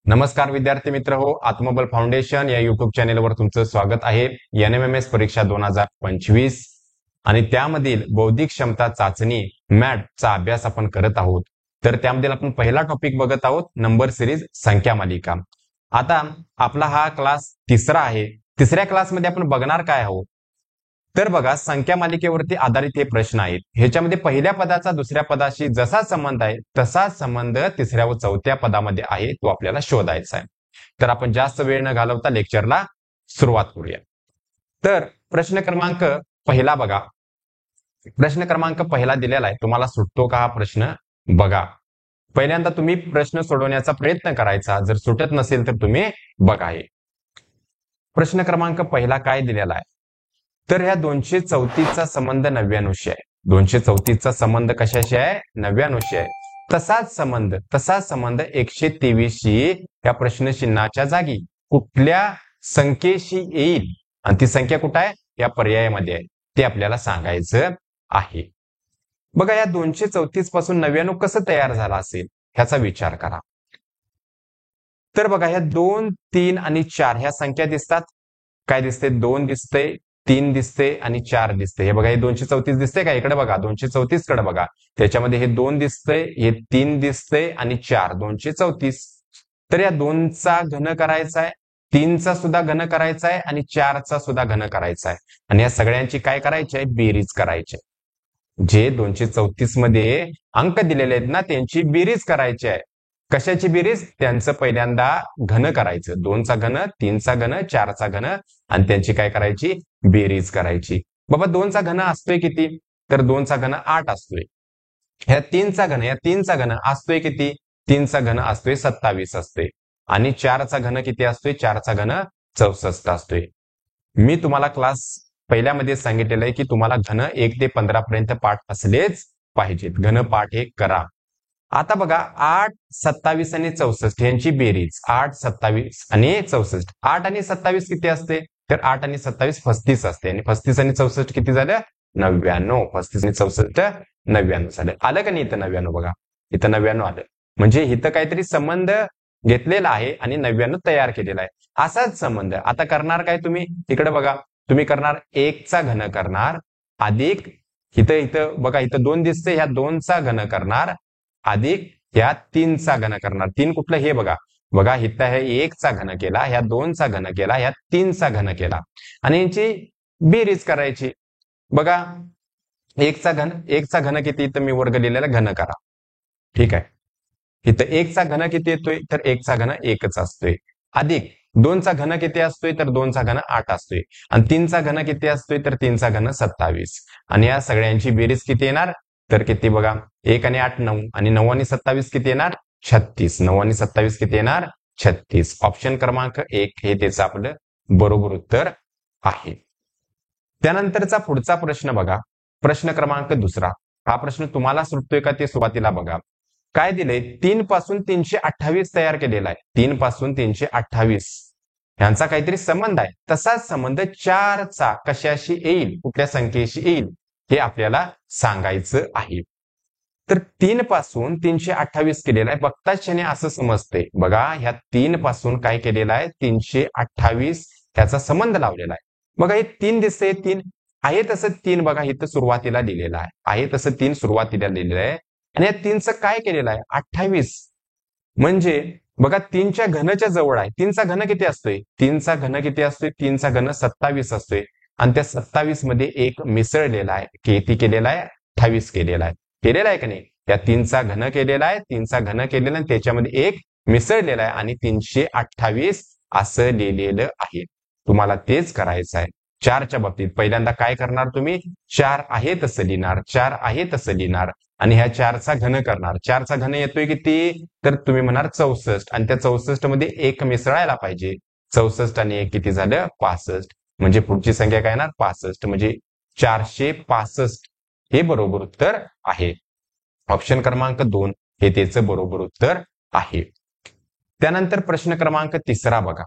नमस्कार विद्यार्थी मित्र हो, आत्मबल फाउंडेशन या युट्यूब चॅनेलवर तुमचं स्वागत आहे. NMMS परीक्षा 2025 आणि त्यामधील बौद्धिक क्षमता चाचणी मॅटचा अभ्यास आपण करत आहोत. तर त्यामध्ये आपण पहिला टॉपिक बघत आहोत, नंबर सिरीज संख्या मालिका. आता आपला हा क्लास तिसरा आहे. तिसऱ्या क्लासमध्ये आपण बघणार काय आहोत, तर बघा संख्या मालिकेवरती आधारित हे प्रश्न आहेत. ह्याच्यामध्ये पहिल्या पदाचा दुसऱ्या पदाशी जसा संबंध आहे तसाच संबंध तिसऱ्या व चौथ्या पदामध्ये आहे, तो आपल्याला शोधायचा आहे. तर आपण जास्त वेळ न घालवता लेक्चरला सुरुवात करूया. तर प्रश्न क्रमांक पहिला बघा. प्रश्न क्रमांक पहिला दिलेला आहे. तुम्हाला सुटतो का हा प्रश्न बघा. पहिल्यांदा तुम्ही प्रश्न सोडवण्याचा प्रयत्न करायचा. जर सुटत नसेल तर तुम्ही बघा. हे प्रश्न क्रमांक पहिला काय दिलेला आहे, तर ह्या 234चा संबंध 99शी आहे. 234चा संबंध कशाशी आहे? 99शी आहे. तसाच संबंध 123शी या प्रश्नचिन्हाच्या जागी कुठल्या संख्येशी येईल आणि ती संख्या कुठं आहे? या पर्यायामध्ये आहे. ते आपल्याला सांगायचं आहे. बघा, या 234 पासून 99 कसं तयार झाला असेल ह्याचा विचार करा. तर बघा, ह्या 2, 3 आणि 4 ह्या संख्या दिसतात. काय दिसते? 2 दिसते, 3 दिसते आणि 4 दिसते. हे बघा, हे 234 दिसते का? इकडे बघा, 234 कडे बघा. त्याच्यामध्ये हे 2 दिसतंय, हे 3 दिसतंय आणि 4, 234. तर या 2चा घन करायचा आहे, 3चा सुद्धा घन करायचा आहे आणि 4चा सुद्धा घन करायचा आहे. आणि या सगळ्यांची काय करायची आहे? बेरीज करायची आहे. जे 234 मध्ये अंक दिलेले आहेत ना, त्यांची बेरीज करायची आहे. कशाची बेरीज? त्यांचं पहिल्यांदा घन करायचं. 2चा घन, 3चा घन, 4चा घन आणि त्यांची काय करायची? बेरीज करायची. बाबा, 2चा घन असतोय किती? तर 2चा घन 8 असतोय. ह्या 3चा घन असतोय किती? 3चा घन असतोय 27 असतोय. आणि 4चा घन किती असतोय? 4चा घन 64 असतोय. मी तुम्हाला क्लास पहिल्यामध्ये सांगितलेलं आहे की तुम्हाला घन 1 ते 15 पर्यंत पाठ असलेच पाहिजेत. घन पाठ हे करा. आता बघा, 8, 27 आणि 64 यांची बेरीज. 8, 27 आणि 64. 8 आणि 27 किती असते? तर 8 आणि 27 35 असते. आणि 35 आणि 64 किती झालं? 99. 35 आणि 64 99 झालं. आलं का नाही इथं 99? बघा, इथं 99 आलं. म्हणजे इथं काहीतरी संबंध घेतलेला आहे आणि 99 तयार केलेला आहे. असाच संबंध आता करणार काय तुम्ही? इकडे बघा, तुम्ही करणार 1चा घन करणार अधिक इथं बघा, इथं 2 दिसते, ह्या 2चा घन करणार अधिक ह्या 3चा घन करणार. 3 कुठलं? हे बघा, बघा इथं हे 1चा घन केला, ह्या 2चा घन केला, ह्या 3चा घन केला आणि यांची बेरीज करायची. बघा, 1चा घन किती? इथं मी वर्ग लिहिलेला घन करा. ठीक आहे. इथं 1चा घन किती येतोय? तर 1चा घन 1च असतोय. अधिक 2चा घन किती असतोय? तर 2चा घन 8 असतोय. आणि 3चा घन किती असतोय? तर 3चा घन 27. आणि या सगळ्यांची बेरीज किती येणार? तर किती? बघा, 1 आणि 8 9 आणि 9 आणि 27 किती येणार? 36. 9 आणि 27 किती येणार? 36. ऑप्शन क्रमांक 1 हे त्याचं आपलं बरोबर उत्तर आहे. त्यानंतरचा पुढचा प्रश्न बघा, प्रश्न क्रमांक दुसरा. हा प्रश्न तुम्हाला सुटतोय का ते सुरुवातीला बघा. काय दिलंय? 3 पासून 328 तयार केलेला आहे. 3 पासून 328 यांचा काहीतरी संबंध आहे. तसाच संबंध 4चा कशाशी येईल, कुठल्या संख्येशी येईल हे आपल्याला सांगायचं आहे. तर 3 पासून 328 केलेला आहे. बघताच क्षणी असं समजते. बघा, ह्या 3 पासून काय केलेलं आहे? 328 ह्याचा संबंध लावलेला आहे. बघा, हे 3 दिसते, 3 आहे तसं 3 बघा इथं सुरुवातीला दिलेलं आहे तसं 3 सुरुवातीला दिलेलं आहे. आणि या 3चं काय केलेलं आहे? 28. म्हणजे बघा, 3च्या घनच्या जवळ आहे. 3चा घन किती असतोय? 3चा घन किती असतोय? 3चा घन 27 असतोय. आणि त्या 27 मध्ये एक मिसळलेला आहे. किती केलेला आहे? 28 केलेला आहे. केलेला आहे का नाही? त्या 3चा घन केलेला आहे, 3चा घन केलेला आणि त्याच्यामध्ये एक मिसळलेला आहे आणि 328 असं लिहिलेलं आहे. तुम्हाला तेच करायचं आहे. 4च्या बाबतीत पहिल्यांदा काय करणार तुम्ही? 4 आहे तसं लिहिणार, 4 आहे तसं लिहिणार आणि ह्या 4चा घन करणार. 4चा घन येतोय किती? तर तुम्ही म्हणणार 64. आणि त्या 64 मध्ये एक मिसळायला पाहिजे. 64 आणि 1 किती झालं? 65. म्हणजे पुढची संख्या काय येणार? 65. म्हणजे 465 हे बरोबर उत्तर आहे. ऑप्शन क्रमांक 2 हे त्याचं बरोबर उत्तर आहे. त्यानंतर प्रश्न क्रमांक तिसरा बघा.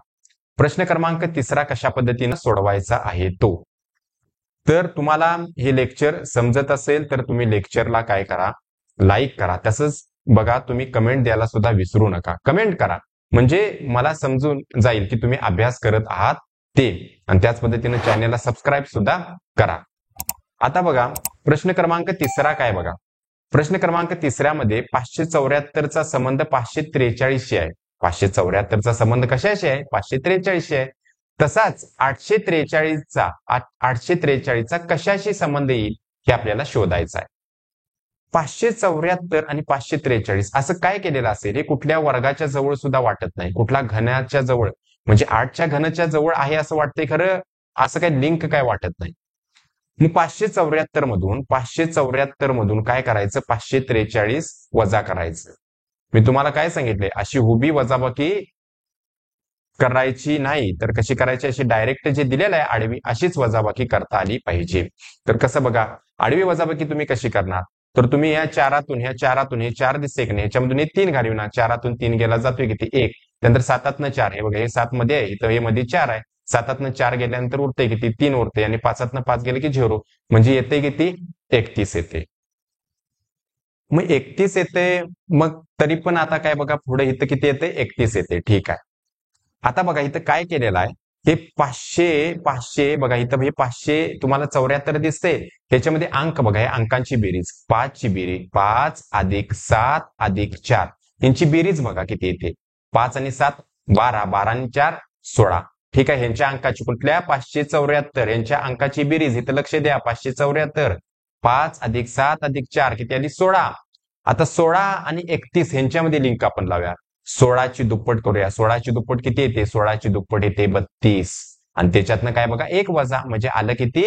प्रश्न क्रमांक तिसरा कशा पद्धतीने सोडवायचा आहे तो. तर तुम्हाला हे लेक्चर समजत असेल तर तुम्ही लेक्चरला काय करा? लाईक करा. तसंच बघा, तुम्ही कमेंट द्यायला सुद्धा विसरू नका. कमेंट करा. म्हणजे मला समजून जाईल की तुम्ही अभ्यास करत आहात ते, आणि त्याच पद्धतीने चॅनेलला सबस्क्राईब सुद्धा करा. आता बघा प्रश्न क्रमांक तिसरा काय बघा. प्रश्न क्रमांक तिसऱ्यामध्ये 574चा संबंध 543 आहे. 574चा संबंध कशाशी आहे? 543 आहे. तसाच 843चा कशाशी संबंध येईल हे आपल्याला शोधायचं आहे. 574 आणि 543 असं काय केलेलं असेल? हे कुठल्या वर्गाच्या जवळ सुद्धा वाटत नाही, कुठल्या घनाच्या जवळ, म्हणजे 8च्या घनाच्या जवळ आहे असं वाटतंय, खरं असं काही लिंक काय वाटत नाही. मग 574 मधून काय करायचं? 543 वजा करायचं. मी तुम्हाला काय सांगितले, अशी उभी वजाबाकी करायची नाही, तर कशी करायची? अशी डायरेक्ट जे दिलेलं आहे आडवी, अशीच वजाबाकी करता आली पाहिजे. तर कसं बघा, आडवी वजाबाकी तुम्ही कशी करणार? तर तुम्ही ह्या चारातून हे 4 दिसते की नाही, ह्याच्यामधून हे 3 घालविणार. 4तून 3 गेला जातोय किती? 1. त्यानंतर 7तनं 4, हे बघा हे 7 मध्ये आहे, इथं हे मध्ये 4 आहे. 7तनं 4 गेल्यानंतर उरते किती? 3 उरते, आणि 5तनं 5 गेले की 0, म्हणजे येते किती? 31 येते. मग 31 येते. मग तरी पण आता काय बघा, पुढे इथं किती येते? 31 येते. ठीक आहे. आता बघा इथं काय केलेलं आहे, हे 500 बघा इथं हे 500 तुम्हाला 74 दिसते. ह्याच्यामध्ये अंक बघा, हे अंकांची बेरीज, 5 ची बेरीज, 5 अधिक 7 अधिक 4 यांची बेरीज बघा किती येते? 5 आणि 7 12, 12 आणि 4 16. ठीक आहे. ह्यांच्या अंकाची, कुठल्या? 574 यांच्या अंकाची बेरीज इथं लक्ष द्या. 574, 5 अधिक 7 अधिक 4 किती आली? 16. आता 16 आणि 31 ह्यांच्यामध्ये लिंक आपण लावूया. 16ची दुप्पट करूया. 16ची दुप्पट किती येते? 16ची दुप्पट येते 32, आणि त्याच्यातनं काय बघा, 1 वजा, म्हणजे आलं किती?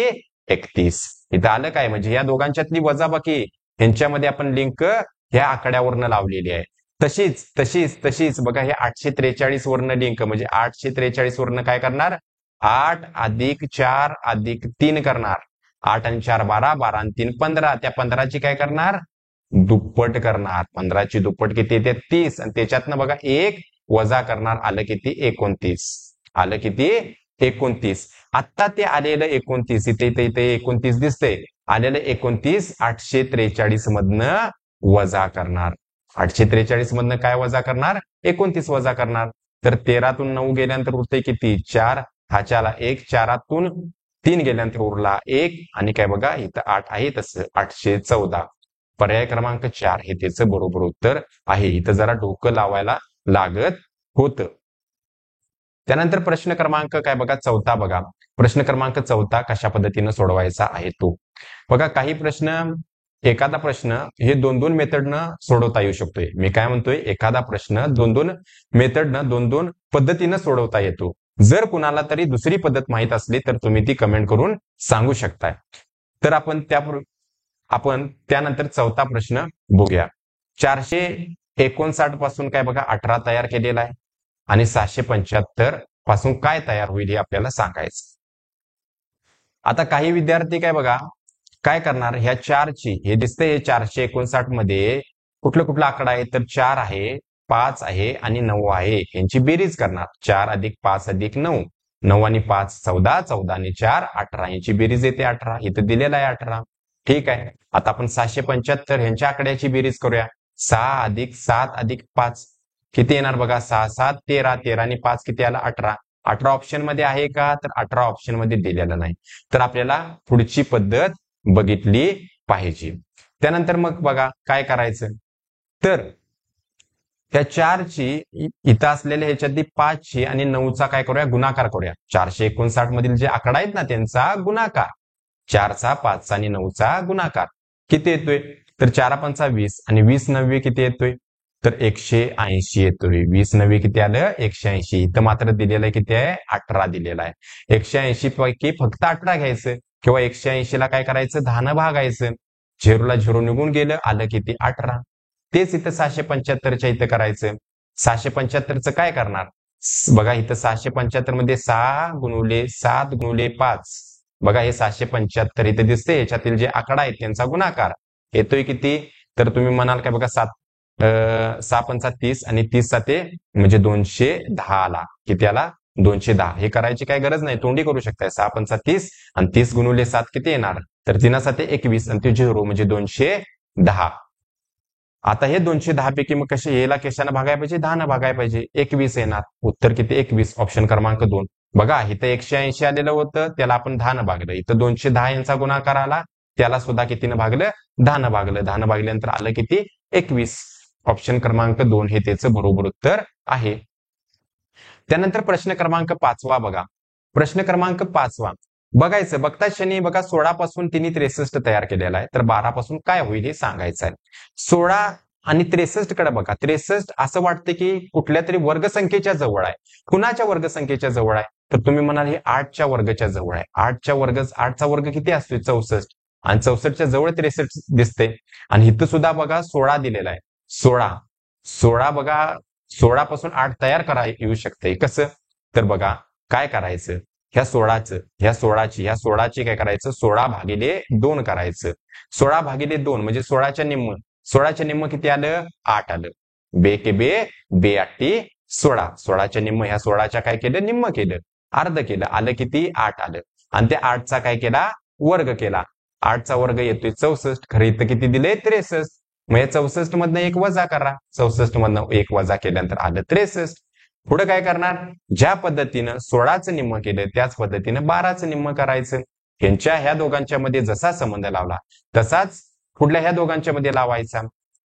31. इथं आलं काय? म्हणजे या दोघांच्यातली वजाबाकी ह्यांच्यामध्ये आपण लिंक ह्या आकड्यावरनं लावलेली आहे. तशीच बघा, हे 843 वरनं लिंक, म्हणजे 843 वरनं काय करणार? 8 अधिक 4 अधिक 3 करणार. 8 आणि 4 12, 12 आणि 3 15. त्या 15ची काय करणार? दुप्पट करणार. 15ची दुप्पट किती येते? 30, आणि त्याच्यातनं बघा 1 वजा करणार. आलं किती? 29. आलं किती? 29. आत्ता ते आलेलं 29 इथे 29 दिसते. आलेलं 29 843 मधनं वजा करणार. 843 मधनं काय वजा करणार? 29 वजा करणार. तर 13तून 9 गेल्यानंतर उरते किती? 4. हा चाला 1. 4तून 3 गेल्यानंतर उरला 1, आणि काय बघा इथं 8 आहे, तसं 814. पर्याय क्रमांक 4 हे त्याचं बरोबर उत्तर आहे. इथं जरा डोकं लावायला लागत होतं. त्यानंतर प्रश्न क्रमांक काय बघा, चौथा बघा. प्रश्न क्रमांक 4 कशा पद्धतीने सोडवायचा आहे तो बघा. काही प्रश्न, एखादा प्रश्न हे 2-2 मेथडनं सोडवता येऊ शकतोय. मी काय म्हणतोय, एखादा प्रश्न 2-2 मेथडनं 2-2 पद्धतीनं सोडवता येतो. जर कुणाला तरी दुसरी पद्धत माहित असली तर तुम्ही ती कमेंट करून सांगू शकताय. तर आपण त्यानंतर चौथा प्रश्न बघूया. 459 पासून काय बघा 18 तयार केलेला आहे, आणि 775 पासून काय तयार होईल हे आपल्याला सांगायचं. आता काही विद्यार्थी काय बघा काय करणार, ह्या 4ची, हे दिसतंय 459 मध्ये कुठला आकडा आहे? तर 4 आहे, 5 आहे आणि 9 आहे. यांची बेरीज करणार. 4 अधिक 5 अधिक 9, 9 आणि 5 14, 14 आणि 4 18, यांची बेरीज येते 18. इथं दिलेला आहे 18. ठीक आहे. आता आपण 775 ह्यांच्या आकड्याची बेरीज करूया. 6 अधिक 7 अधिक 5 किती येणार बघा? 6 7 13, 13 आणि 5 किती आला? 18. 18 ऑप्शन मध्ये आहे का? तर 18 ऑप्शन मध्ये दिलेलं नाही. तर आपल्याला पुढची पद्धत बघितली पाहिजे. त्यानंतर मग बघा काय करायचं, तर त्या 4ची इथं असलेल्या ह्याच्यातली 5ची आणि 9चा काय करूया? गुणाकार करूया. 459 मधील जे आकडा आहेत ना त्यांचा गुणाकार. 4चा 5चा आणि 9चा गुणाकार किती येतोय? तर 4 पंचा 20, आणि 20 9 किती येतोय? तर 180 येतोय. 20 9 किती आलं? 180. इथं मात्र दिलेलं आहे किती आहे? 18 दिलेला आहे. 180 पैकी फक्त 18 घ्यायचं, किंवा 180 ला काय करायचं? 10 न भागायचं. 0 ला 0 निघून गेलं, आलं किती? 18. तेच इथं 775च्या इथं करायचं. 775चं काय करणार बघा, इथं 775 मध्ये 6 गुणुले 7 गुणुले 5, बघा हे 775 इथे दिसते. याच्यातील जे आकडा आहेत त्यांचा गुणाकार येतोय किती? तर तुम्ही म्हणाल काय बघा, 6 पंचा 30 आणि 30 साते म्हणजे 210 आला. किती आला? 210. हे करायची काय गरज नाही, तोंडी करू शकताय. 6 पंचा 30 आणि 30 गुणुले 7 किती येणार? तर 3 साते 21, आणि ते 0 म्हणजे 210. आता हे 210 पैकी मग कसे याला कशाने भागायला पाहिजे 10 भागायला पाहिजे 21 येणार उत्तर किती 21 ऑप्शन क्रमांक 2 बघा इथं 180 आलेलं होतं त्याला आपण 10 भागलं इथं 210 यांचा गुणाकार आला त्याला सुद्धा कितीनं भागलं 10 भागलं 10 भागल्यानंतर आलं किती 21 ऑप्शन क्रमांक 2 हे त्याचं बरोबर उत्तर आहे त्यानंतर प्रश्न क्रमांक 5 बघा प्रश्न क्रमांक 5 बघायचं बघता क्षणी बघा 16 पासून तिने 63 तयार केलेला आहे तर 12 पासून काय होईल हे सांगायचं आहे 16 आणि 63 कडे बघा 63 असं वाटतं की कुठल्या तरी वर्गसंख्येच्या जवळ आहे कुणाच्या वर्गसंख्येच्या जवळ आहे तर तुम्ही म्हणाल हे 8च्या वर्गाच्या जवळ आहे 8चा वर्ग किती असतोय 64 आणि 64च्या जवळ 63 दिसते आणि इथं सुद्धा बघा 16 दिलेला आहे 16 बघा 16 पासून 8 तयार करा येऊ शकते कसं तर बघा काय करायचं ह्या 16ची काय करायचं 16 भागिले 2 करायचं 16 भागिले 2 म्हणजे 16च्या निम्म किती आलं 8 आलं बे के बे 8 16 16च्या निम्म ह्या 16च्या काय केलं निम्म केलं अर्ध केलं आलं किती 8 आलं आणि त्या 8चा काय केला वर्ग केला 8चा वर्ग येतोय 64 खरं इथं किती दिले 63 मग या 64 मधनं 1 वजा करा 64 मधनं 1 वजा केल्यानंतर आलं 63 पुढे काय करणार ज्या पद्धतीनं 16चं निम्म केलं त्याच पद्धतीनं 12चं निम्म करायचं यांच्या ह्या दोघांच्या मध्ये जसा संबंध लावला तसाच पुढल्या ह्या दोघांच्या मध्ये लावायचा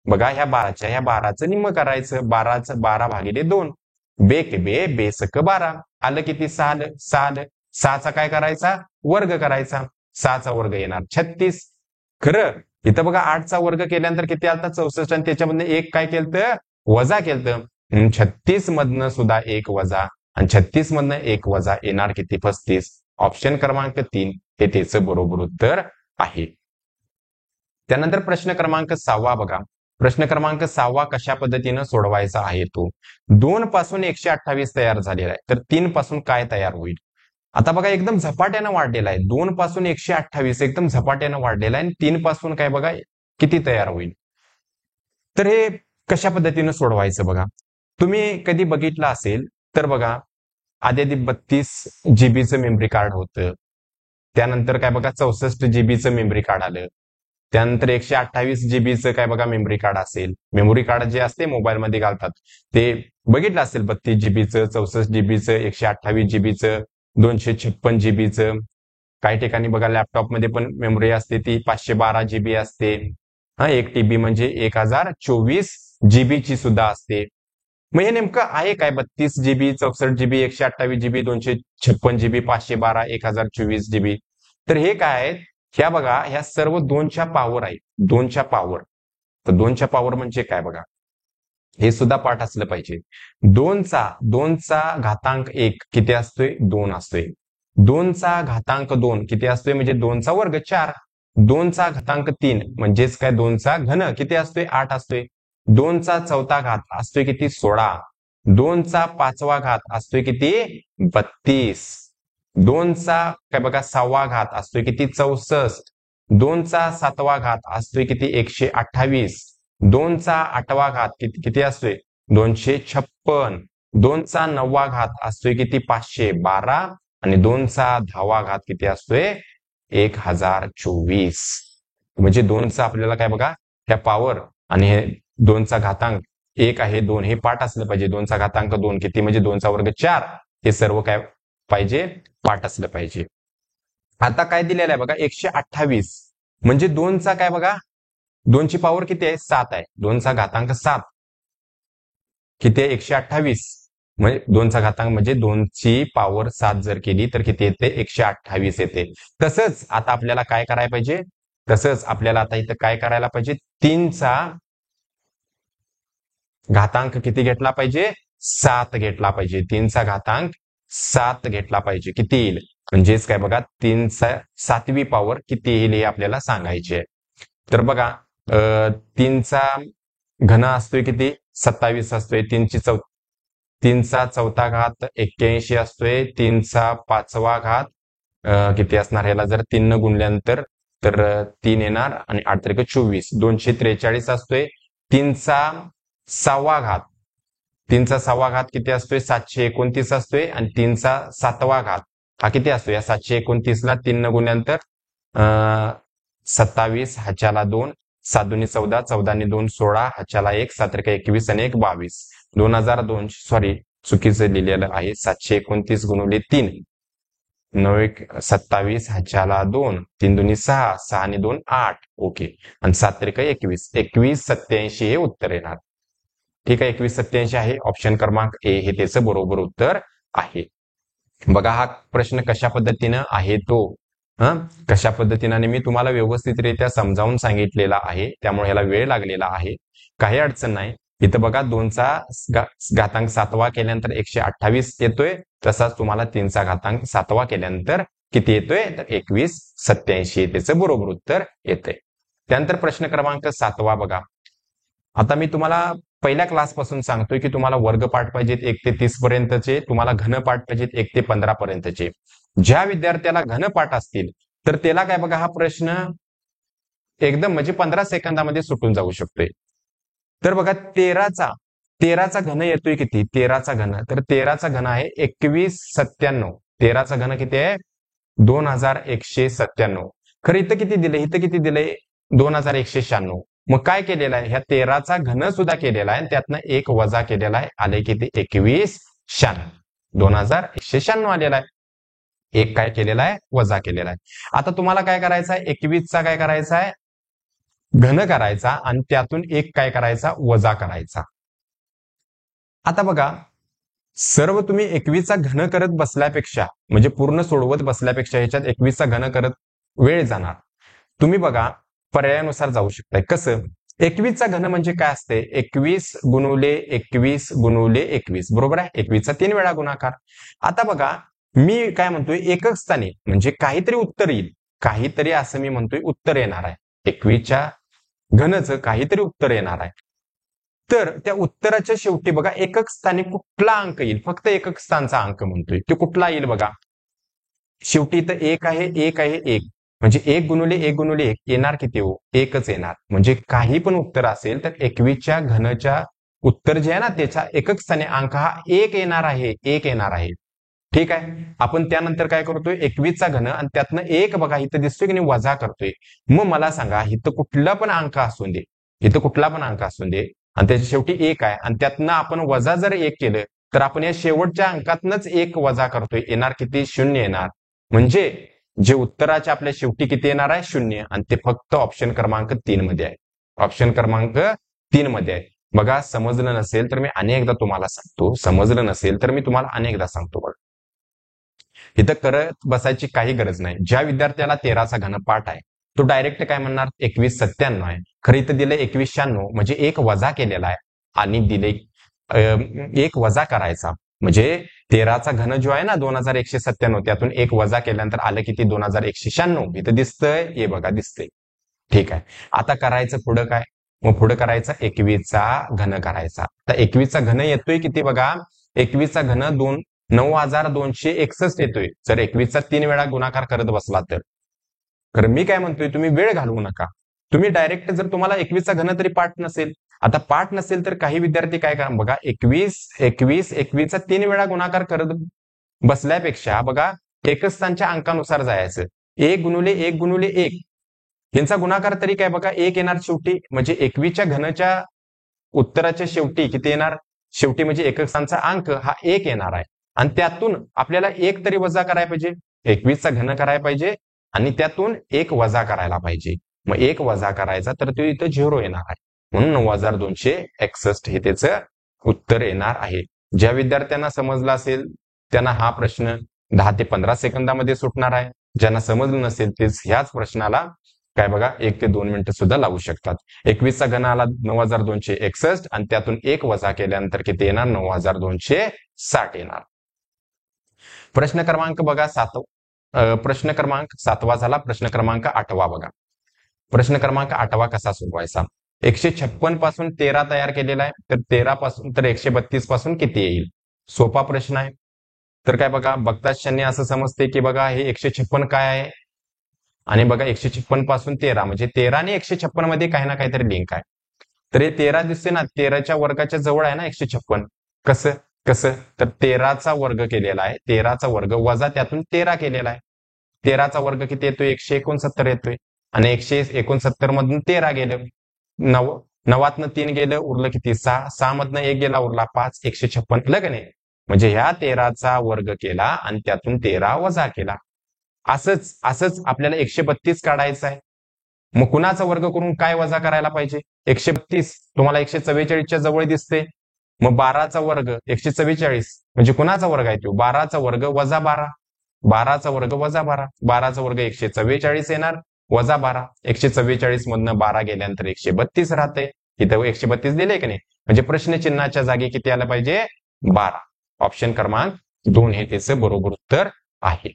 बघा ह्या 12चं निम्म करायचं 12 भागिले 2 बे के बे सक 12 आलं किती 6चा काय करायचा वर्ग करायचा 6चा वर्ग येणार 36 खरं इथं बघा 8चा वर्ग केल्यानंतर किती आलता 64 आणि त्याच्यामध्ये एक काय केलं वजा केलं 36 मधनं सुद्धा 1 वजा आणि 36 मधनं 1 वजा येणार किती 35 ऑप्शन क्रमांक 3 हे त्याचं बरोबर उत्तर आहे त्यानंतर प्रश्न क्रमांक 6 बघा प्रश्न क्रमांक 6 कशा पद्धतीनं सोडवायचा आहे तो 2 पासून 128 तयार झालेला आहे तर 3 पासून काय तयार होईल आता बघा एकदम झपाट्यानं वाढलेला आहे 2 पासून 128 एकदम झपाट्यानं वाढलेला आहे आणि 3 पासून काय बघा किती तयार होईल तर हे कशा पद्धतीनं सोडवायचं बघा तुम्ही कधी बघितलं असेल तर बघा आधी 32 जीबीचं मेमरी कार्ड होतं त्यानंतर काय बघा 64 जीबीचं मेमरी कार्ड आलं त्यानंतर 128 जीबीचं काय बघा मेमरी कार्ड असेल मेमरी कार्ड जे असते मोबाईल मध्ये घालतात ते बघितलं असेल 32 जीबीचं 64 जीबीचं 128 जीबीचं 256 जीबीचं काही ठिकाणी बघा लॅपटॉप मध्ये पण मेमरी असते ती 512 जीबी असते 1 TB म्हणजे 1024 जीबीची सुद्धा असते मग हे नेमकं आहे काय 32 GB 64 GB 128 GB 256 GB 512 1024 GB तर हे काय आहेत ह्या बघा ह्या सर्व 2च्या पॉवर आहेत 2च्या पॉवर तर 2च्या पॉवर म्हणजे काय बघा हे सुद्धा पाठ असलं पाहिजे 2चा घातांक 1 किती असतोय 2 असतोय 2चा घातांक 2 किती असतोय म्हणजे 2चा वर्ग 4 2चा घातांक 3 म्हणजेच काय 2चा घन किती असतोय 8 असतोय 2चा चौथा घात असतोय किती 16 2चा 5वा घात असतोय किती 32 2चा काय बघा 6वा घात असतोय किती 64 2चा 7वा घात असतोय किती 128 2चा 8वा घात किती असतोय 256 2चा 9वा घात असतोय किती 512 आणि 2चा 10वा घात किती असतोय 1024 म्हणजे 2चा आपल्याला काय बघा ह्या पॉवर आणि हे 2चा घातांक 1 आहे 2 हे पाठ असलं पाहिजे 2चा घातांक 2 किती म्हणजे 2चा वर्ग 4 हे सर्व काय पाहिजे पाठ असलं पाहिजे आता काय दिलेलं आहे बघा 128 म्हणजे 2चा काय बघा 2ची पॉवर किती आहे 7 आहे 2चा घातांक 7 किती आहे 128 म्हणजे 2चा घातांक म्हणजे 2ची पॉवर 7 जर केली तर किती येते 128 येते तसंच आता आपल्याला काय करायला पाहिजे तसंच आपल्याला आता इथं काय करायला पाहिजे 3चा घातांक किती घेतला पाहिजे 7 घेतला पाहिजे 3चा घातांक 7 घेतला पाहिजे किती येईल म्हणजेच काय बघा 3चा 7वी पॉवर किती येईल हे आपल्याला सांगायचे आहे तर बघा 3चा घन असतोय किती 27 असतोय 3चा चौथा घात 81 असतोय 3चा 5वा घात किती असणार ह्याला जर 3 न गुणल्यानंतर तर 3 येणार आणि 8 त्रिक 24 243 असतोय 3चा 6वा घात 3चा 6वा घात किती असतोय 729 असतोय आणि 3चा 7वा घात हा किती असतो या 729 ला 3 न गुणल्यानंतर 27 हाच्याला 2 7 दुनी 14, 14 आणि 2 16, हाच्याला 1, 7 त्रिक 21 आणि 1 22. 2200 सॉरी चुकीचं लिहिलेलं आहे. 729 गुणिले 3 9 1 27, हाच्याला 2, 3 दुनी 6, 6 आणि 2 8. ओके. आणि 7 त्रिक 21, 2187 हे उत्तर येणार. ठीक आहे, 2187 आहे. ऑप्शन क्रमांक ए हे त्याचं बरोबर उत्तर आहे. बघा हा प्रश्न कशा पद्धतीनं आहे तो कशा पद्धतीने मी तुम्हाला व्यवस्थितरित्या समजावून सांगितलेला आहे, त्यामुळे ह्याला वेळ लागलेला आहे. काही अडचण नाही. इथं बघा 2चा घातांक 7वा केल्यानंतर 128 येतोय, तसाच तुम्हाला 3चा घातांक 7वा केल्यानंतर किती येतोय तर 2187 त्याचं बरोबर उत्तर येतंय. त्यानंतर प्रश्न क्रमांक 7वा बघा. आता मी तुम्हाला पहिल्या क्लासपासून सांगतोय की तुम्हाला वर्ग पाठ पाहिजेत 1 ते 30 पर्यंतचे, तुम्हाला घन पाठ पाहिजेत 1 ते 15 पर्यंतचे. ज्या विद्यार्थ्याला घन पाठ असतील तर त्याला काय बघा हा प्रश्न एकदम म्हणजे 15 सेकंदामध्ये सुटून जाऊ शकतोय. तर बघा 13चा घन येतोय किती, 13चा घन, तर 13चा घन आहे 2197. 13चा घन किती आहे 2197. खरं इथं किती दिलंय, इथं किती दिलंय 2196. मग काय केलेलं आहे, ह्या 13चा घन सुद्धा केलेला आहे, त्यातनं 1 वजा केलेला आहे, आले किती 2196. 2196 आलेला आहे. एक काय केलेला आहे वजा केलेला आहे. आता तुम्हाला काय करायचं आहे 21चा काय करायचा आहे घन करायचा आणि त्यातून एक काय करायचा वजा करायचा. आता बघा सर्व तुम्ही 21चा घन करत बसल्यापेक्षा म्हणजे पूर्ण सोडवत बसल्यापेक्षा ह्याच्यात 21चा घन करत वेळ जाणार. तुम्ही बघा पर्यायानुसार जाऊ शकताय. कसं 21चा घन म्हणजे काय असते 21 गुणुले 21 गुणुले 21 बरोबर आहे. 21चा 3 वेळा गुणाकार. आता बघा मी काय म्हणतोय एकक स्थानी म्हणजे काहीतरी उत्तर येईल, काहीतरी असं मी म्हणतोय उत्तर येणार आहे. 21च्या घनचं काहीतरी उत्तर येणार आहे. तर त्या उत्तराच्या शेवटी बघा एकक स्थानी कुठला अंक येईल, फक्त एकक स्थानचा अंक म्हणतोय तो कुठला येईल बघा. शेवटी इथं 1 आहे 1 आहे 1 म्हणजे 1 गुणुले 1 गुणुले 1 येणार किती हो एकच येणार. म्हणजे काही पण उत्तर असेल तर 21च्या घनच्या उत्तर जे आहे ना त्याच्या एकक स्थानी अंक हा 1 येणार आहे, 1 येणार आहे. ठीक आहे. आपण त्यानंतर काय करतोय 21चा घन आणि त्यातनं 1 बघा इथं दिसतोय की नाही वजा करतोय. मग मला सांगा इथं कुठला पण अंक असू दे, इथं कुठला पण अंक असू दे आणि त्याच्या शेवटी 1 आहे आणि त्यातनं आपण वजा जर 1 केलं तर आपण या शेवटच्या अंकातनच 1 वजा करतोय, येणार किती 0 येणार. म्हणजे जे उत्तराच्या आपल्या शेवटी किती येणार आहे 0 आणि ते फक्त ऑप्शन क्रमांक 3 मध्ये आहे. ऑप्शन क्रमांक 3 मध्ये आहे. बघा समजलं नसेल तर मी अनेकदा तुम्हाला सांगतो, समजलं नसेल तर मी तुम्हाला अनेकदा सांगतो. बघा इथं करत बसायची काही गरज नाही. ज्या विद्यार्थ्याला 13चा घनपाठ आहे तो डायरेक्ट काय म्हणणार 2197 आहे. खरं इथं दिलंय 2196 म्हणजे 1 वजा केलेला आहे आणि दिले 1 वजा करायचा म्हणजे 13चा घन जो आहे ना 2197 त्यातून 1 वजा केल्यानंतर आलं किती 2196. इथं दिसतंय हे बघा दिसतंय. ठीक आहे. आता करायचं पुढं काय, मग पुढं करायचं 21चा घन करायचा. तर 21चा घन येतोय किती बघा 21चा घन 9261 येतोय. जर 21चा 3 वेळा गुणाकार करत बसला तर. कारण मी काय म्हणतोय तुम्ही वेळ घालवू नका. तुम्ही डायरेक्ट जर तुम्हाला 21चा घन तरी पाठ नसेल, आता पाठ नसेल तर काही विद्यार्थी काय करा बघा 21चा 3 वेळा गुणाकार करत बसल्यापेक्षा बघा एकच स्थानच्या अंकानुसार जायचं. 1 गुणुले 1 गुणुले 1 यांचा गुणाकार तरी काय बघा 1 येणार शेवटी. म्हणजे 21च्या घनच्या उत्तराच्या शेवटी किती येणार शेवटी म्हणजे एकक स्थानचा अंक हा 1 येणार आहे आणि त्यातून आपल्याला 1 तरी वजा करायला पाहिजे. 21चा घन करायला पाहिजे आणि त्यातून 1 वजा करायला पाहिजे. मग 1 वजा करायचा तर तो इथं 0 येणार आहे. म्हणून 9261 हे त्याचं उत्तर येणार आहे. ज्या विद्यार्थ्यांना समजलं असेल त्यांना हा प्रश्न 10 ते 15 सेकंदामध्ये सुटणार आहे. ज्यांना समजलं नसेल तेच ह्याच प्रश्नाला काय बघा 1 ते 2 मिनिटं सुद्धा लावू शकतात. 21चा घन आला 9261 आणि त्यातून 1 वजा केल्यानंतर किती येणार 9260 येणार. प्रश्न क्रमांक बघा 7. प्रश्न क्रमांक 7वा झाला. प्रश्न क्रमांक 8वा बघा. प्रश्न क्रमांक 8वा कसा सोडवायचा. 156 पासून 13 तयार केलेला आहे तर 13 पासून तर 132 पासून किती येईल. सोपा प्रश्न आहे. तर काय बघा बघताच क्षणी असं समजते की बघा हे 156 काय आहे आणि बघा 156 पासून 13 म्हणजे 13 आणि 156 मध्ये काही ना काहीतरी लिंक आहे. तर हे 13 दिसते ना 13च्या वर्गाच्या जवळ आहे ना 156. कसं कसं तर 13चा वर्ग केलेला आहे. 13चा वर्ग वजा त्यातून 13 केलेला आहे. 13चा वर्ग किती येतोय 169 येतोय आणि 169 मधून 13 गेलं नवातनं 3 गेलं उरलं किती 6, 6 मधनं 1 गेला उरला 5, 156 लग नाही. म्हणजे ह्या 13चा वर्ग केला आणि त्यातून 13 वजा केला. असंच असंच आपल्याला 132 काढायचं आहे. मग कुणाचा वर्ग करून काय वजा करायला पाहिजे? 132 तुम्हाला 144च्या जवळ दिसते. मग 12चा वर्ग 144 म्हणजे कुणाचा वर्ग आहे तो? 12चा वर्ग वजा 12, 12चा वर्ग वजा 12, 12चा वर्ग 144 येणार वजा 12, 144 मधनं 12 गेल्यानंतर 132 राहते. इथं 132 दिले की नाही? म्हणजे प्रश्नचिन्हाच्या जागी किती आलं पाहिजे? 12. ऑप्शन क्रमांक 2 हे त्याचं बरोबर उत्तर आहे.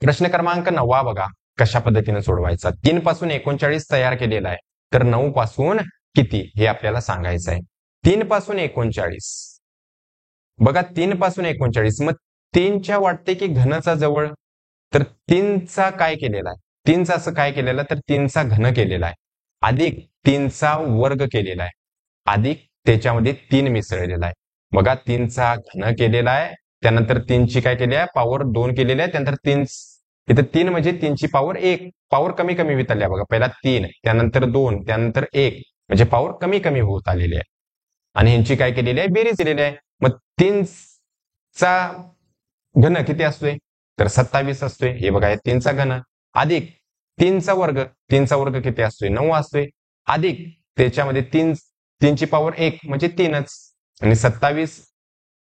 प्रश्न क्रमांक 9 बघा कशा पद्धतीने सोडवायचा. 3 पासून 39 तयार केलेला आहे, तर 9 पासून किती हे आपल्याला सांगायचं आहे. 3 पासून 39 बघा, 3 पासून 39 मग 3च्या वाटते की घनचा जवळ, तर 3चा काय केलेला आहे? 3चा असं काय केलेलं तर 3चा घन केलेला आहे, अधिक 3चा वर्ग केलेला आहे, अधिक त्याच्यामध्ये 3 मिसळलेला आहे. बघा 3चा घन केलेला आहे, त्यानंतर 3ची काय केली आहे? पॉवर 2 केलेली आहे, त्यानंतर 3 इथं 3 म्हणजे 3ची पॉवर 1, पॉवर कमी कमी होत आली आहे बघा. पहिला 3 त्यानंतर 2 त्यानंतर 1 म्हणजे पॉवर कमी कमी होत आलेली आहे. आणि ह्यांची काय केलेली आहे? बेरीज केलेली आहे. मग 3चा घन किती असतोय? तर 27 असतोय. हे बघा 3चा घन अधिक 3चा वर्ग, 3चा वर्ग किती असतोय? 9 असतोय, अधिक त्याच्यामध्ये 3ची पॉवर 1 म्हणजे 3च, आणि 27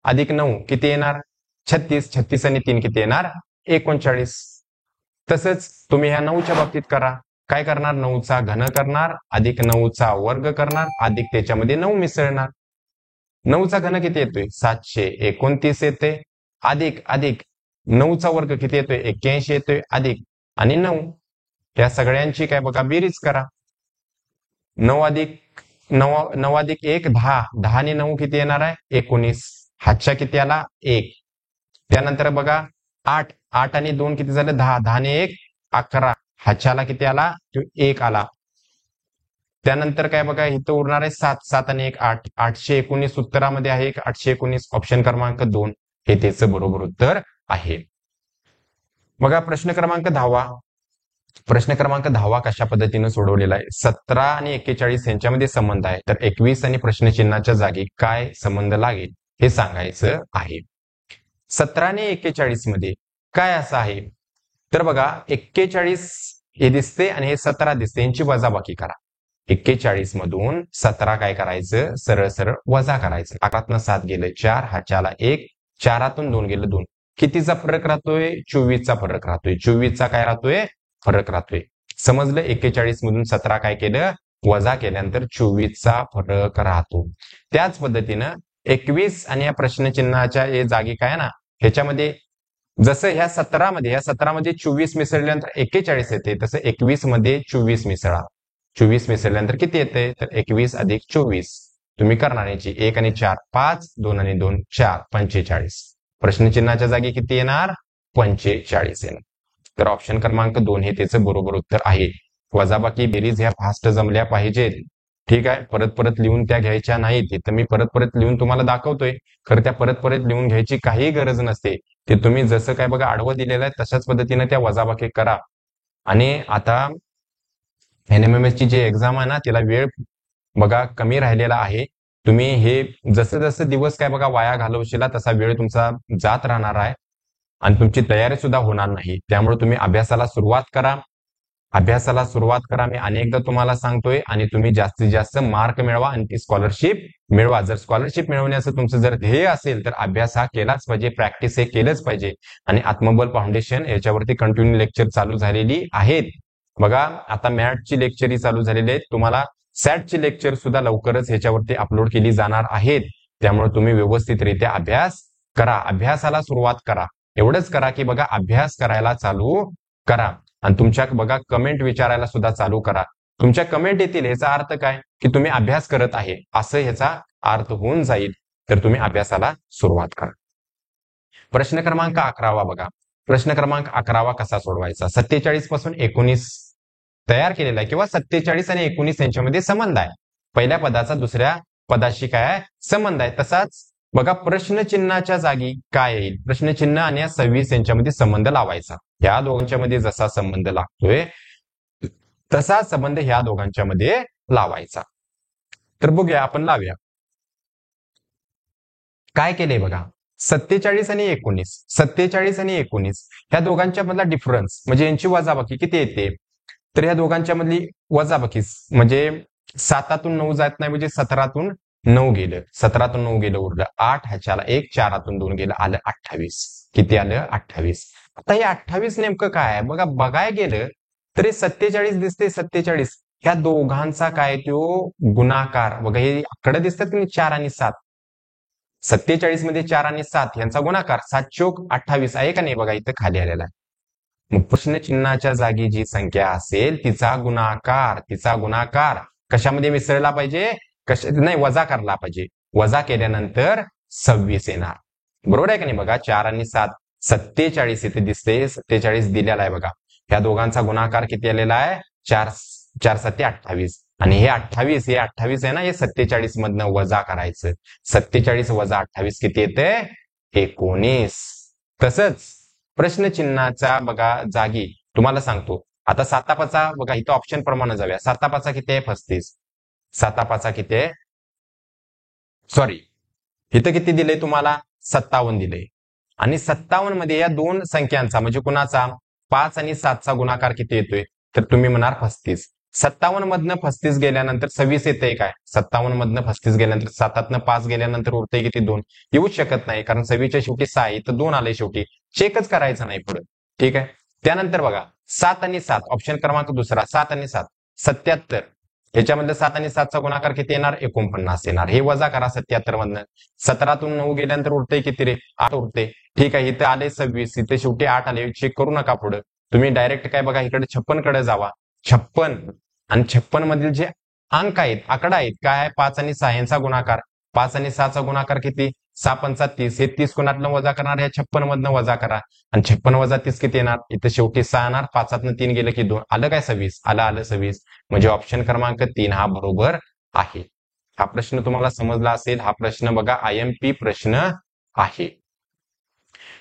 अधिक 9 किती येणार? 36, 36 आणि 3 किती येणार? 39. तसंच तुम्ही ह्या 9च्या बाबतीत करा. काय करणार? 9चा घन करणार, अधिक 9चा वर्ग करणार, अधिक त्याच्यामध्ये 9 मिसळणार. 9चा घन किती येतोय? 729 येते, अधिक अधिक 9चा वर्ग किती येतोय? 81 येतोय, अधिक आणि 9 या सगळ्यांची काय बघा बेरीज करा. 9 अधिक 9 अधिक 1 10, 10 ने 9 किती येणार आहे? 19. हातच्या किती आला? 1. त्यानंतर बघा 8, 8 आणि 2 किती झालं? 10, 10 ने 1 11. हातच्याला किती आला? तो 1 आला. त्यानंतर काय बघा इथं उरणार आहे 7, 7 आणि 1 8, 819 उत्तरामध्ये आहे 819. ऑप्शन क्रमांक 2 हे त्याचं बरोबर उत्तर आहे. बघा प्रश्न क्रमांक 10. प्रश्न क्रमांक 10 कशा पद्धतीने सोडवलेला आहे? 17 आणि 41 यांच्यामध्ये संबंध आहे, तर 21 आणि प्रश्नचिन्हाच्या जागी काय संबंध लागेल हे सांगायचं आहे. 17 आणि 41 मध्ये काय असं आहे? तर बघा 41 हे दिसते आणि हे 17 दिसते, यांची वजाबाकी करा. 41 मधून 17 काय करायचं? सरळ सरळ वजा करायचं. 11तनं 7 गेलं 4, हाच्याला 1, 4तून 2 गेलं 2. कितीचा फरक राहतोय? 24चा फरक राहतोय. 24चा काय राहतोय? फरक राहतोय. समजलं? 41 मधून 17 काय केलं? वजा केल्यानंतर 24चा फरक राहतो. त्याच पद्धतीनं 21 आणि या प्रश्नचिन्हाच्या जागी काय ना ह्याच्यामध्ये जसं ह्या 17मध्ये 24 मिसळल्यानंतर 41 येते, तसं 21 मध्ये 24 मिसळा. 24 मिसळल्यानंतर किती येते? तर 21 अधिक 24. तुम्ही करणार याची 1 आणि 4 5, 2 आणि 2 4, 45. प्रश्नचिन्हाच्या जागी किती येणार? 45 येणार. तर ऑप्शन क्रमांक 2 हे त्याचं बरोबर उत्तर आहे. वजाबाकी बेरीज ह्या फास्ट जमल्या पाहिजेत. ठीक आहे, परत परत लिहून त्या घ्यायच्या नाहीत. तर मी परत परत लिहून तुम्हाला दाखवतोय, खरं त्या परत परत लिहून घ्यायची काही गरज नसते. ते तुम्ही जसं काय बघा आडवं दिलेलं आहे तशाच पद्धतीने त्या वजाबाकी करा. आणि आता NMMS ची जी एक्झाम आहे ना त्याला वेळ बघा कमी राहिलेला आहे. तुम्ही हे जसं जसं दिवस काय बघा वाया घालवशीला तसा वेळ तुमचा जात राहणार आहे आणि तुमची तयारी सुद्धा होणार नाही. त्यामुळे तुम्ही अभ्यासाला सुरुवात करा. अभ्यासाला सुरुवात करा, मी अनेकदा तुम्हाला सांगतोय, आणि तुम्ही जास्तीत जास्त मार्क मिळवा आणि ती स्कॉलरशिप मिळवा. जर स्कॉलरशिप मिळवण्याचं तुमचं जर ध्येय असेल तर अभ्यास हा केलाच पाहिजे, प्रॅक्टिस हे केलंच पाहिजे. आणि आत्मबल फाउंडेशन याच्यावरती कंटिन्यू लेक्चर चालू झालेली आहेत. बघा आता मॅथची लेक्चरही चालू झालेली आहेत. तुम्हाला सॅटची लेक्चर सुद्धा लवकरच ह्याच्यावरती अपलोड केली जाणार आहेत. त्यामुळे तुम्ही व्यवस्थितरित्या अभ्यास करा, अभ्यासाला सुरुवात करा. एवढंच करा की बघा अभ्यास करायला चालू करा आणि तुमच्या बघा कमेंट विचारायला सुद्धा चालू करा. तुमच्या कमेंट येतील ह्याचा अर्थ काय की तुम्ही अभ्यास करत आहे असं ह्याचा अर्थ होऊन जाईल. तर तुम्ही अभ्यासाला सुरुवात करा. प्रश्न क्रमांक 11 बघा. प्रश्न क्रमांक 11 कसा सोडवायचा? 47 पासून 19 तयार केलेला आहे किंवा 47 आणि 19 यांच्यामध्ये संबंध आहे. पहिल्या पदाचा दुसऱ्या पदाशी काय संबंध आहे. तसाच बघा प्रश्नचिन्हाच्या जागी काय येईल? प्रश्नचिन्ह आणि 26 यांच्यामध्ये संबंध लावायचा. ह्या दोघांच्या मध्ये जसा संबंध लागतोय तसा संबंध ह्या दोघांच्या मध्ये लावायचा. तर बघूया, आपण लावूया. काय केलंय बघा, 47 आणि 19, 47 आणि 19 ह्या दोघांच्या मधला डिफरन्स म्हणजे यांची वजाबाकी किती येते, तर ह्या दोघांच्या मधली वजाबाकी म्हणजे 7तून 9 जात नाही, म्हणजे 17तून 9 गेलं, 17तून 9 गेलं, उरलं 8, ह्याच्याला 1, 4तून 2 गेलं, आलं 28. किती आलं? 28. आता हे 28 नेमकं काय आहे बघा, बघाय गेलं तरी 47 दिसते, 47 ह्या दोघांचा काय तो गुणाकार बघा, हे आकडे दिसतात की 4 आणि 7, 47 मध्ये 4 आणि 7 यांचा गुणाकार 7 चोक 28 आहे का नाही, बघा इथं खाली आलेला आहे. मग प्रश्नचिन्हाच्या जागी जी संख्या असेल तिचा गुणाकार कशामध्ये मिसळला पाहिजे, नाही, वजा करला पाहिजे. वजा केल्यानंतर 26 येणार, बरोबर आहे का नाही. बघा 4 आणि 7, 47 इथे दिसते, 47 दिलेला आहे बघा. ह्या दोघांचा गुणाकार किती आलेला आहे, 4 4 7 28, आणि हे 28 आहे ना, हे 47 मधनं वजा करायचं. 47 वजा 28 किती येते, 19. तसंच प्रश्नचिन्हाचा बघा जागी तुम्हाला सांगतो, आता 7 बघा इथं ऑप्शन प्रमाणे जाऊया. 7 किती आहे, 35. 7 किती आहे, सॉरी, इथं किती दिलंय तुम्हाला, 57 दिलंय. आणि 57 मध्ये या दोन संख्यांचा म्हणजे कुणाचा, 5 आणि 7चा गुणाकार किती येतोय, तर तुम्ही म्हणाल 35. 57 मधनं 35 गेल्यानंतर 26 येतंय काय, 57 मधनं 35 गेल्यानंतर 7तनं 5 गेल्यानंतर उरतंय किती, 2. येऊच शकत नाही, कारण 26च्या शेवटी 6 आहे, तर 2 आले शेवटी, चेकच करायचं नाही पुढे. ठीक आहे. त्यानंतर बघा 7 आणि 7, ऑप्शन क्रमांक दुसरा, 7 आणि 7, 77. याच्यामध्ये 7 आणि 7चा गुणाकार किती येणार, 49 येणार. हे वजा करा 77 मधनं. 17तून 9 गेल्यानंतर उरतंय किती रे, 8 उरते. ठीक आहे, इथे आले 26, इथे शेवटी 8 आले, चेक करू नका पुढे, तुम्ही डायरेक्ट काय बघा इकडे 56 कडे जावा. 56 आणि 56 मधील जे अंक आहेत, आकडा आहेत, काय आहे, 5 आणि 6 यांचा गुणाकार. 5 आणि 6चा गुणाकार किती, 6 पंचा 30, हे 30 कोणातनं वजा करणार, ह्या 56 मधनं वजा करा, आणि 56 वजा 30 किती येणार, इथं शेवटी 6 येणार, 5तनं 3 गेलं की 2, आलं काय 26, आलं 26. म्हणजे ऑप्शन क्रमांक 3 हा बरोबर आहे. हा प्रश्न तुम्हाला समजला असेल. हा प्रश्न बघा IMP प्रश्न आहे.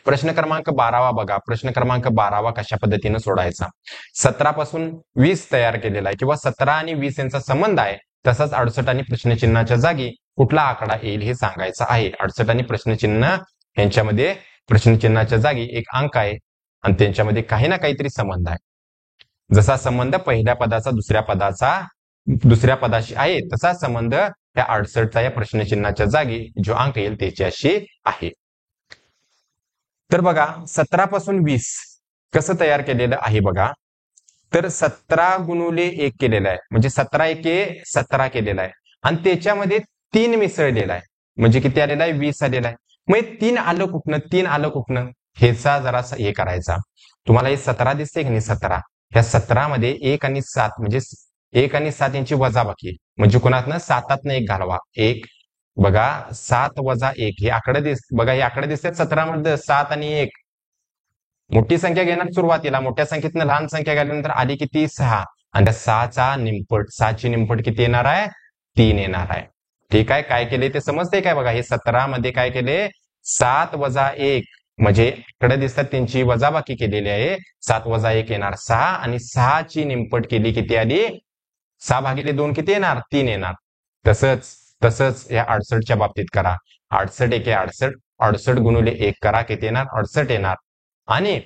प्रश्न क्रमांक 12 बघा, प्रश्न क्रमांक 12 कशा पद्धतीने सोडायचा. 17 पासून 20 तयार केलेला आहे, किंवा 17 आणि 20 यांचा संबंध आहे. तसंच 68 आणि प्रश्नचिन्हाच्या जागी कुठला आकडा येईल हे सांगायचं आहे. 68 आणि प्रश्नचिन्ह यांच्यामध्ये प्रश्नचिन्हाच्या जागी एक अंक आहे, आणि त्यांच्यामध्ये काही ना काहीतरी संबंध आहे. जसा संबंध पहिल्या पदाचा दुसऱ्या पदाशी आहे, तसा संबंध त्या 68चा या प्रश्नचिन्हाच्या जागी जो अंक येईल त्याच्याशी आहे. तर बघा 17 पासून 20 कसं तयार केलेलं आहे बघा, तर 17 गुणुले 1 केलेलं आहे, म्हणजे 17 एके 17 केलेला आहे, आणि त्याच्यामध्ये 3 मिसळलेला आहे, म्हणजे किती आलेला आहे, 20 आलेला आहे. मग 3 आलं कुठनं, 3 आलं कुठनं, ह्याचा जरा हे करायचा. तुम्हाला हे 17 दिसते की नाही, 17, ह्या 17 मध्ये 1 आणि 7 म्हणजे 1 आणि 7 यांची वजाबाकी, म्हणजे कोणातनं 7तनं 1 घालवा, 1. बघा 7 वजा 1 हे आकडे बघा, हे आकडे दिसतात 17 मध्ये, 7 आणि 1. मोठी संख्या घेणार सुरुवातीला, मोठ्या संख्येतनं लहान संख्या गेल्यानंतर आली किती, 6, आणि त्या 6चा निमपट, 6ची निमपट किती येणार आहे, 3 येणार आहे. ठीक आहे, काय केले ते समजते काय, बघा हे 17 मध्ये काय केले, 7 वजा 1 म्हणजे इकडे दिसतात त्यांची वजाबाकी केलेली आहे, 7 वजा 1 येणार 6, आणि 6ची निमपट केली किती आली, 6 भागिले 2 किती येणार, 3 येणार. तसंच या 68च्या बाबतीत करा. 68 एके 68, 68 गुणुले 1 करा, किती येणार, 68 येणार. आणि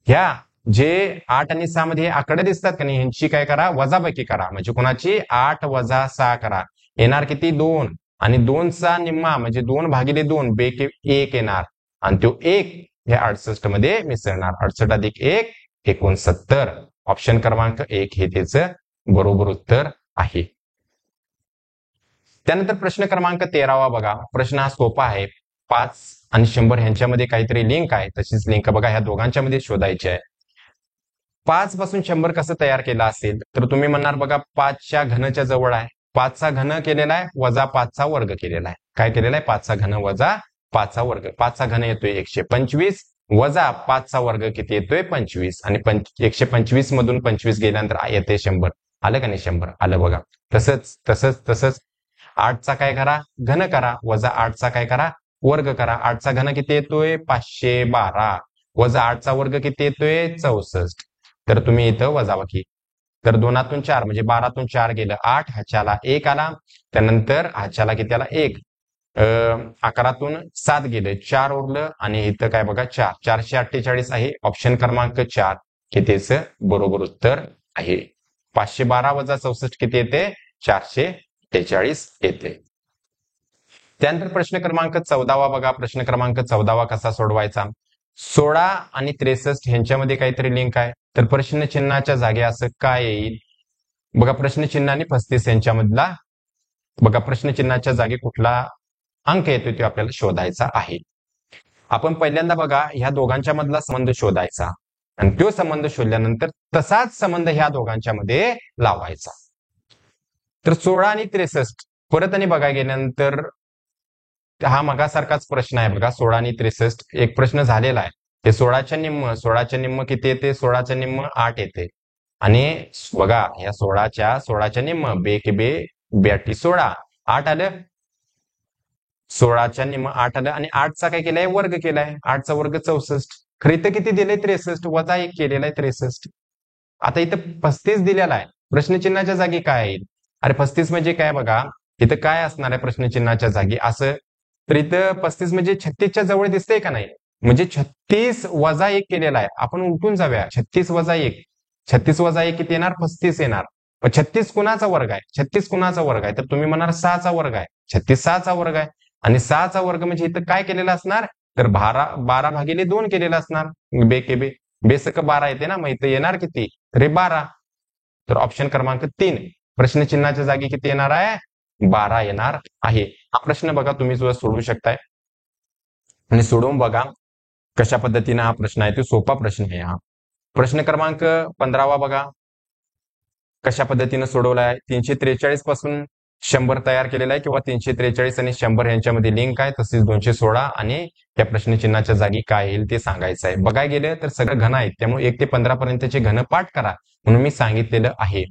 ह्या जे 8 आणि 6 मध्ये आकडे दिसतात का नाही, ह्यांची काय करा, वजाबाकी करा, म्हणजे कोणाची, 8 वजा 6 करा, येणार किती, 2, आणि 2चा निम्मा म्हणजे 2 भागिले 2 बेके 1 येणार, आणि तो 1 हे 68 मध्ये मिसळणार. 68 अधिक 1 69. ऑप्शन क्रमांक 1 हे त्याचं बरोबर उत्तर आहे. त्यानंतर प्रश्न क्रमांक 13 बघा. प्रश्न हा सोपा आहे. 5 आणि 100 ह्यांच्यामध्ये काहीतरी लिंक आहे, तशीच लिंक बघा ह्या दोघांच्या मध्ये शोधायची आहे. 5 पासून 100 कसं तयार केला असेल, तर तुम्ही म्हणणार बघा 5च्या घनच्या जवळ आहे, 5चा घन केलेला आहे, वजा 5चा वर्ग केलेला आहे. काय केलेला आहे, 5चा घन वजा 5चा वर्ग. 5चा घन येतोय 125, वजा 5चा वर्ग किती येतोय, 25, आणि 125 मधून 25 गेल्यानंतर येते 100. आलं का नाही, 100 आलं बघा. तसंच 8चा काय करा, घन करा, वजा 8चा काय करा, वर्ग करा. 8चा घन किती येतोय, 512, वजा 8चा वर्ग किती येतोय, 64. तर तुम्ही इथं वजाबाकी तर 2तून 4 म्हणजे 12तून 4 गेलं 8, ह्याच्याला 1 आला. त्यानंतर ह्याच्याला किती आला 1. 11तून 7 गेलं 4 उरलं आणि इथं काय बघा 4. 448 आहे. ऑप्शन क्रमांक 4 हे त्याचं बरोबर उत्तर आहे. 512 वजा 64 किती येते? 443 येते. त्यानंतर प्रश्न क्रमांक 14 बघा. प्रश्न क्रमांक 14 कसा सोडवायचा? 16 आणि 63 ह्यांच्यामध्ये काहीतरी लिंक आहे. तर प्रश्नचिन्हाच्या जागी असं काय येईल? बघा प्रश्नचिन्ह आणि 35 यांच्यामधला बघा प्रश्नचिन्हाच्या जागी कुठला अंक येतो तो आपल्याला शोधायचा आहे. आपण पहिल्यांदा बघा ह्या दोघांच्या मधला संबंध शोधायचा आणि तो संबंध शोधल्यानंतर तसाच संबंध ह्या दोघांच्या मध्ये लावायचा. तर 16 आणि 63 परत आणि बघा गेल्यानंतर हा मगासारखाच प्रश्न आहे बघा. 16 आणि 63 एक प्रश्न झालेला आहे. ते 16च्या निम्म किती येते? 16च्या निम्म 8 येते. आणि बघा ह्या 16च्या निम्म बे के बे ब्याटी 16 8 आलं. 16च्या निम्म 8 आलं आणि 8चा काय केलाय? वर्ग केलाय. 8चा वर्ग 64. खरं इथं किती दिले? 63 वजा 1 केलेला आहे 63. आता इथं 35 दिलेला आहे. प्रश्नचिन्हाच्या जागी काय येईल? अरे 35 म्हणजे काय बघा इथं काय असणार आहे प्रश्नचिन्हाच्या जागी असं? तर इथं 35 म्हणजे 36च्या जवळ दिसतंय का नाही? म्हणजे 36 वजा 1 केलेला आहे. आपण उलटून जाऊया. 36 वजा 1. 36 वजा 1 किती येणार? 35 येणार. 36 कुणाचा वर्ग आहे? 36 कुणाचा वर्ग आहे? तर तुम्ही म्हणाल 6चा वर्ग आहे. 36 6चा वर्ग आहे. आणि 6चा वर्ग म्हणजे इथं काय केलेलं असणार? तर 12 भागिले 2 केलेलं असणार. बे के बे बेसक 12 येते ना, मग इथं येणार किती? तर 12. तर ऑप्शन क्रमांक 3 प्रश्नचिन्हाच्या जागी किती येणार आहे? 12 येणार आहे. हा प्रश्न बघा तुम्ही सुद्धा सोडवू शकताय आणि सोडवून बघा कशा पद्धतीने हा प्रश्न आहे. तो सोपा प्रश्न आहे हा. प्रश्न क्रमांक 15 बघा कशा पद्धतीने सोडवलाय. 343 पासून 100 तयार केलेला आहे किंवा 343 आणि 100 यांच्यामध्ये लिंक आहे. तसेच 216 आणि त्या प्रश्नचिन्हाच्या जागी काय येईल ते सांगायचं आहे. बघायला गेलं तर सगळं घन आहेत, त्यामुळे 1 ते 15 पर्यंतचे घन पाठ करा म्हणून मी सांगितलेलं आहे.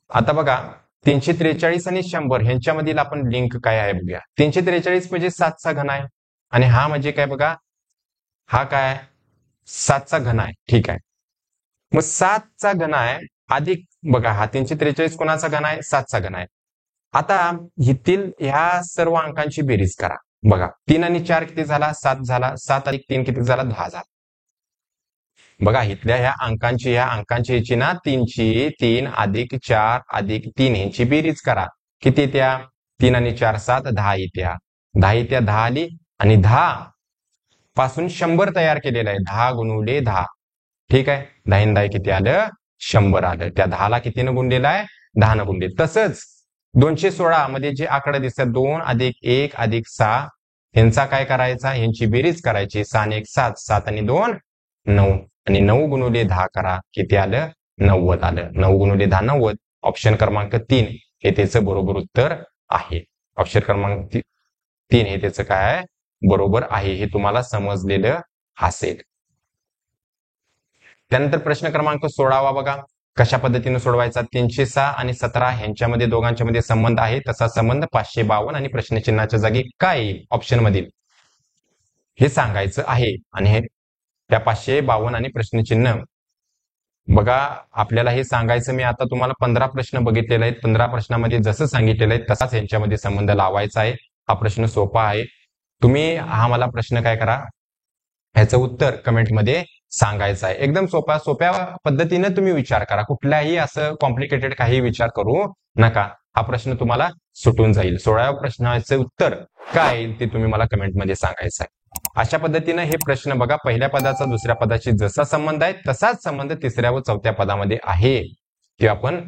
आता बघा 343 आणि 100 ह्यांच्यामधील आपण लिंक काय आहे बघूया. 343 म्हणजे 7चा घन आहे आणि हा म्हणजे काय बघा हा काय 7चा घन आहे. ठीक आहे. मग 7चा घन आहे अधिक बघा हा 343 कोणाचा घन आहे? 7चा घन आहे. आता येथील ह्या सर्व अंकांची बेरीज करा. बघा 3 आणि 4 किती झाला? 7 झाला. 7 अधिक 3 किती झाला? 10 झाला. बघा इथल्या ह्या अंकांची याची ना 3 अधिक 4 अधिक 3 यांची बेरीज करा. किती त्या? 3 आणि 4 7 10 येत्या. 10 येत्या 10 आली आणि 10 पासून 100 तयार केलेलं आहे. 10 गुणुले 10. ठीक आहे. 10 10 किती आलं? 100 आलं. त्या 10ला कितीनं गुणलेलं आहे? 10नं गुणले. तसंच 216 मध्ये जे आकडे दिसतात 2 अधिक 1 अधिक 6 यांचा काय करायचा? यांची बेरीज करायची. 6 आणि 1 7 7 आणि 2 9 आणि 9 गुणुले 10 करा. किती आलं? 90 आलं. 9 गुणुले 10 90. ऑप्शन क्रमांक 3 हे त्याचं बरोबर उत्तर आहे. ऑप्शन क्रमांक 3 हे त्याचं काय आहे? बरोबर आहे. हे तुम्हाला समजलेलं असेल. त्यानंतर प्रश्न क्रमांक 16 बघा कशा पद्धतीने सोडवायचा. 306 आणि 17 ह्यांच्यामध्ये दोघांच्या मध्ये संबंध आहे. तसा संबंध 552 आणि प्रश्नचिन्हाच्या जागी काय येईल ऑप्शन मधील हे सांगायचं आहे. आणि हे त्या 552 आणि प्रश्नचिन्ह बघा आपल्याला हे सांगायचं. मी आता तुम्हाला 15 प्रश्न बघितलेले आहेत. 15 प्रश्नामध्ये जसं सांगितलेलं आहे तसाच यांच्यामध्ये संबंध लावायचा आहे. हा प्रश्न सोपा आहे. तुम्ही हा मला प्रश्न काय करा ह्याचं उत्तर कमेंटमध्ये सांगायचं आहे. एकदम सोप्या पद्धतीने तुम्ही विचार करा. कुठल्याही असं कॉम्प्लिकेटेड काही विचार करू नका. हा प्रश्न तुम्हाला सुटून जाईल. 16व्या प्रश्नाचे उत्तर काय येईल ते तुम्ही मला कमेंटमध्ये सांगायचं आहे. अशा पद्धतीने हे प्रश्न बघा पहिल्या पदाचा दुसऱ्या पदाशी जसा संबंध आहे तसाच संबंध तिसऱ्या व चौथ्या पदामध्ये आहे ते आपण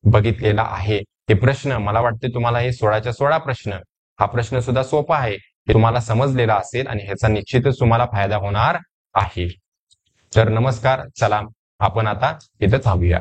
बघितलेला आहे. हे प्रश्न मला वाटते तुम्हाला हे 16च्या 16 प्रश्न हा प्रश्न सुद्धा सोपा आहे. हे तुम्हाला समजलेला असेल आणि ह्याचा निश्चितच तुम्हाला फायदा होणार आहे. तर नमस्कार. चला आपण आता इथं थांबूया.